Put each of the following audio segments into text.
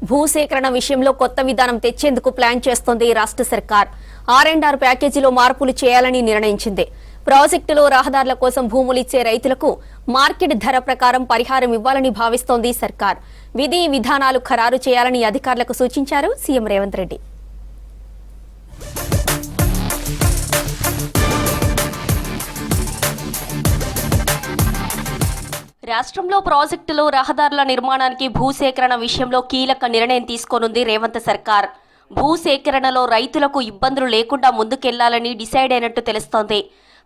భూసేకరణ విషయంలో కొత్త విధానం తెచ్చేందుకు ప్లాన్ చేస్తోంది రాష్ట్ర సర్కార్. R&R ప్యాకేజీలో మార్పులు చేయాలని నిర్ణయించింది. ప్రాజెక్టులో రహదారుల కోసం భూములు ఇచ్చే రైతులకు మార్కెట్ ధర ప్రకారం పరిహారం ఇవ్వాలని భావిస్తోంది సర్కార్. విధి విధానాలు ఖరారు చేయాలని అధికారులకు సూచించారు సీఎం రేవంత్ రెడ్డి. రాష్ట్రంలో ప్రాజెక్టులో రహదారుల నిర్మాణానికి భూసేకరణ విషయంలో కీలక నిర్ణయం తీసుకోనుంది రేవంత్ సర్కార్. భూసేకరణలో రైతులకు ఇబ్బందులు లేకుండా ముందుకెళ్లాలని డిసైడ్ అయినట్టు తెలుస్తోంది.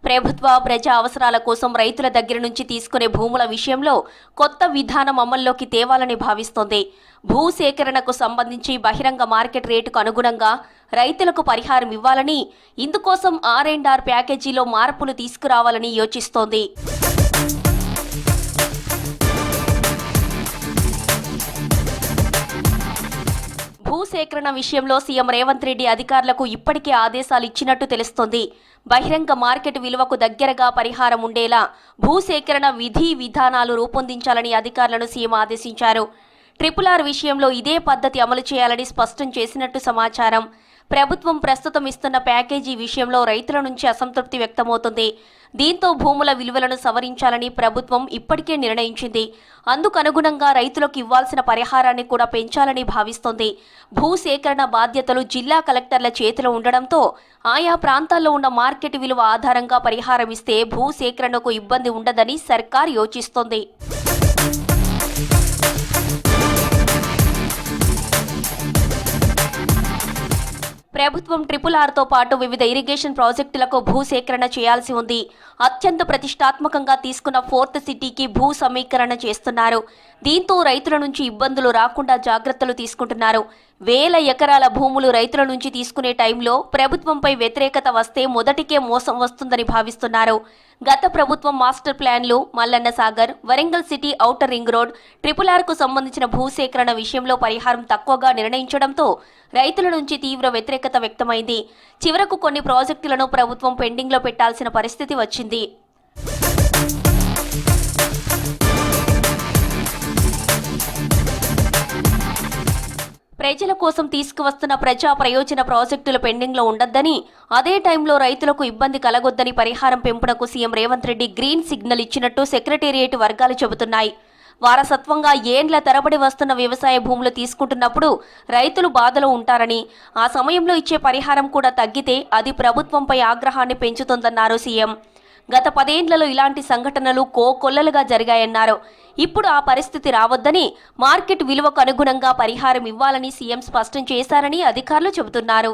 ప్రభుత్వ ప్రజా అవసరాల కోసం రైతుల దగ్గర నుంచి తీసుకునే భూముల విషయంలో కొత్త విధానం అమల్లోకి తేవాలని భావిస్తోంది. భూసేకరణకు సంబంధించి బహిరంగ మార్కెట్ రేటుకు అనుగుణంగా రైతులకు పరిహారం ఇవ్వాలని, ఇందుకోసం R&R ప్యాకేజీలో మార్పులు తీసుకురావాలని యోచిస్తోంది. భూసేకరణ విషయంలో సీఎం రేవంత్ రెడ్డి అధికారులకు ఇప్పటికే ఆదేశాలు ఇచ్చినట్టు తెలుస్తోంది. బహిరంగ మార్కెట్ విలువకు దగ్గరగా పరిహారం ఉండేలా భూసేకరణ విధి విధానాలు రూపొందించాలని అధికారులను సీఎం ఆదేశించారు. RRR విషయంలో ఇదే పద్ధతి అమలు చేయాలని స్పష్టం చేసినట్టు సమాచారం. ప్రభుత్వం ప్రస్తుతం ఇస్తున్న ప్యాకేజీ విషయంలో రైతుల నుంచి అసంతృప్తి వ్యక్తమవుతుంది. దీంతో భూముల విలువలను సవరించాలని ప్రభుత్వం ఇప్పటికే నిర్ణయించింది. అందుకనుగుణంగా రైతులకు ఇవ్వాల్సిన పరిహారాన్ని కూడా పెంచాలని భావిస్తోంది. భూసేకరణ బాధ్యతలు జిల్లా కలెక్టర్ల చేతిలో ఉండడంతో ఆయా ప్రాంతాల్లో ఉన్న మార్కెట్ విలువ ఆధారంగా పరిహారం ఇస్తే భూసేకరణకు ఇబ్బంది ఉండదని సర్కార్ యోచిస్తోంది. ప్రభుత్వం RRRతో పాటు వివిధ ఇరిగేషన్ ప్రాజెక్టులకు భూసేకరణ చేయాల్సి ఉంది. అత్యంత ప్రతిష్టాత్మకంగా తీసుకున్న 4th సిటీకి భూ సమీకరణ చేస్తున్నారు. దీంతో రైతుల నుంచి ఇబ్బందులు రాకుండా జాగ్రత్తలు తీసుకుంటున్నారు. వేల ఎకరాల భూములు రైతుల నుంచి తీసుకునే టైంలో ప్రభుత్వంపై వ్యతిరేకత వస్తే మొదటికే మోసం వస్తుందని భావిస్తున్నారు. గత ప్రభుత్వం మాస్టర్ ప్లాన్లు, Mallanna Sagar, Warangal city outer ring road, RRRకు సంబంధించిన భూసేకరణ విషయంలో పరిహారం తక్కువగా నిర్ణయించడంతో రైతుల నుంచి తీవ్ర వ్యతిరేకత వ్యక్తమైంది. చివరకు కొన్ని ప్రాజెక్టులను ప్రభుత్వం పెండింగ్లో పెట్టాల్సిన పరిస్థితి వచ్చింది. ప్రజల కోసం తీసుకువస్తున్న ప్రజా ప్రయోజన ప్రాజెక్టులు పెండింగ్లో ఉండొద్దని, అదే టైంలో రైతులకు ఇబ్బంది కలగొద్దని పరిహారం పెంపునకు CM Revanth Reddy green signal ఇచ్చినట్టు సెక్రటేరియట్ వర్గాలు చెబుతున్నాయి. వారసత్వంగా ఏండ్ల తరబడి వస్తున్న వ్యవసాయ భూములు తీసుకుంటున్నప్పుడు రైతులు బాధలో ఉంటారని, ఆ సమయంలో ఇచ్చే పరిహారం కూడా తగ్గితే అది ప్రభుత్వంపై ఆగ్రహాన్ని పెంచుతుందన్నారు సీఎం. గత 10 ఏళ్లలో ఇలాంటి సంఘటనలు కోకొల్లలుగా జరిగాయన్నారు. ఇప్పుడు ఆ పరిస్థితి రావద్దని, మార్కెట్ విలువకు అనుగుణంగా పరిహారం ఇవ్వాలని సీఎం స్పష్టం చేశారని అధికారులు చెబుతున్నారు.